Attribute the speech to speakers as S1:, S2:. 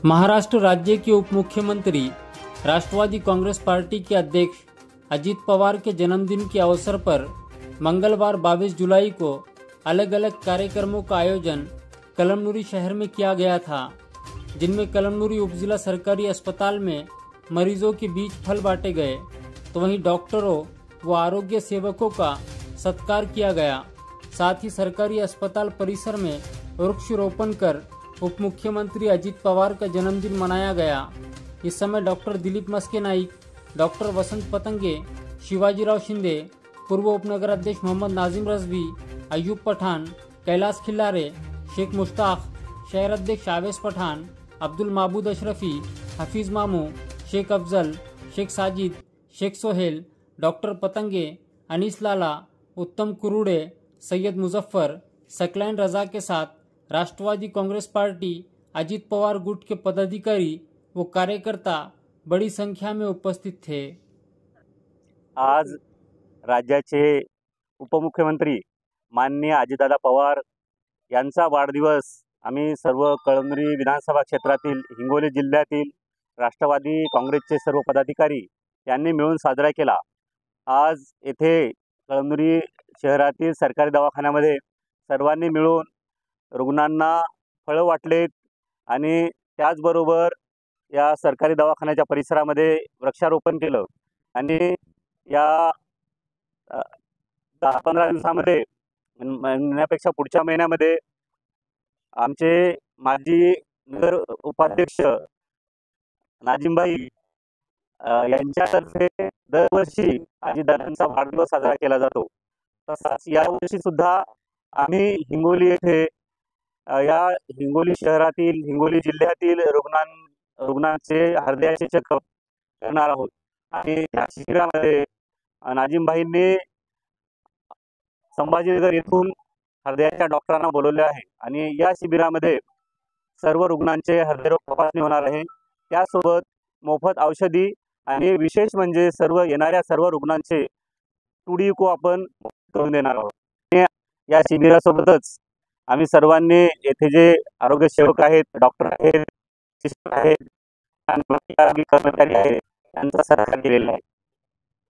S1: महाराष्ट्र राज्य के उप मुख्यमंत्री राष्ट्रवादी कांग्रेस पार्टी के अध्यक्ष अजीत पवार के जन्मदिन के अवसर पर मंगलवार 22 जुलाई को अलग अलग कार्यक्रमों का आयोजन कलमनुरी शहर में किया गया था, जिनमें कलमनुरी उपजिला सरकारी अस्पताल में मरीजों के बीच फल बांटे गए, तो वहीं डॉक्टरों व आरोग्य सेवकों का सत्कार किया गया। साथ ही सरकारी अस्पताल परिसर में वृक्षारोपण कर उप मुख्यमंत्री अजीत पवार का जन्मदिन मनाया गया। इस समय डॉक्टर दिलीप मस्के नाईक, डॉक्टर वसंत पतंगे, शिवाजीराव शिंदे, पूर्व उपनगर अध्यक्ष मोहम्मद नाजिम रजवी, अयूब पठान, कैलाश खिल्लारे, शेख मुश्ताक, शहर अध्यक्ष आवेश पठान, अब्दुल माबूद अशरफी, हफीज मामू, शेख अफजल, शेख साजिद, शेख सोहेल, डॉक्टर पतंगे, अनीस लाला, उत्तम कुरुड़े, सैयद मुजफ्फर, सकलैन रजा के साथ राष्ट्रवादी कांग्रेस पार्टी अजीत पवार गुट के पदाधिकारी व कार्यकर्ता बड़ी संख्या में उपस्थित थे।
S2: आज राज्याचे उपमुख्यमंत्री माननीय अजितदादा पवार यांचा वाढदिवस आम्ही सर्व कळमनुरी विधानसभा क्षेत्रातील हिंगोली जिल्ह्यातील राष्ट्रवादी काँग्रेसचे सर्व पदाधिकारी यांनी मिळून साजरा केला। आज येथे कळमनुरी शहरातील सरकारी दवाखान्यामध्ये सर्वांनी मिळून रुग्णांना फळं वाटलेत आणि त्याचबरोबर या सरकारी दवाखान्याच्या परिसरामध्ये वृक्षारोपण केलं आणि या 10-15 दिवसामध्ये महिन्यापेक्षा पुढच्या महिन्यामध्ये आमचे माजी नगर उपाध्यक्ष नाजिमभाई यांच्यातर्फे दरवर्षी अजितदादांचा वाढदिवस साजरा केला जातो। तसाच यावर्षी सुद्धा आम्ही हिंगोली येथे या हिंगोली शहरातील हिंगोली जिल्ह्यातील रुग्णांचे हृदयाचे चेकअप करणार आहोत आणि या शिबिरामध्ये नाजिमभाईंनी संभाजीनगर येथून हृदयाच्या डॉक्टरांना बोलवले आहे आणि या शिबिरामध्ये सर्व रुग्णांचे हृदयरोग तपासणी होणार आहे। त्यासोबत मोफत औषधी आणि विशेष म्हणजे येणाऱ्या सर्व रुग्णांचे टुडीको आपण करून देणार आहोत। या शिबिरासोबतच आम्ही सर्वांनी येथे जे आरोग्य सेवक आहेत, डॉक्टर आहेत, सिस्टर आहेत आणि कर्मचारी आहेत यांचा सत्कार केलेला आहे।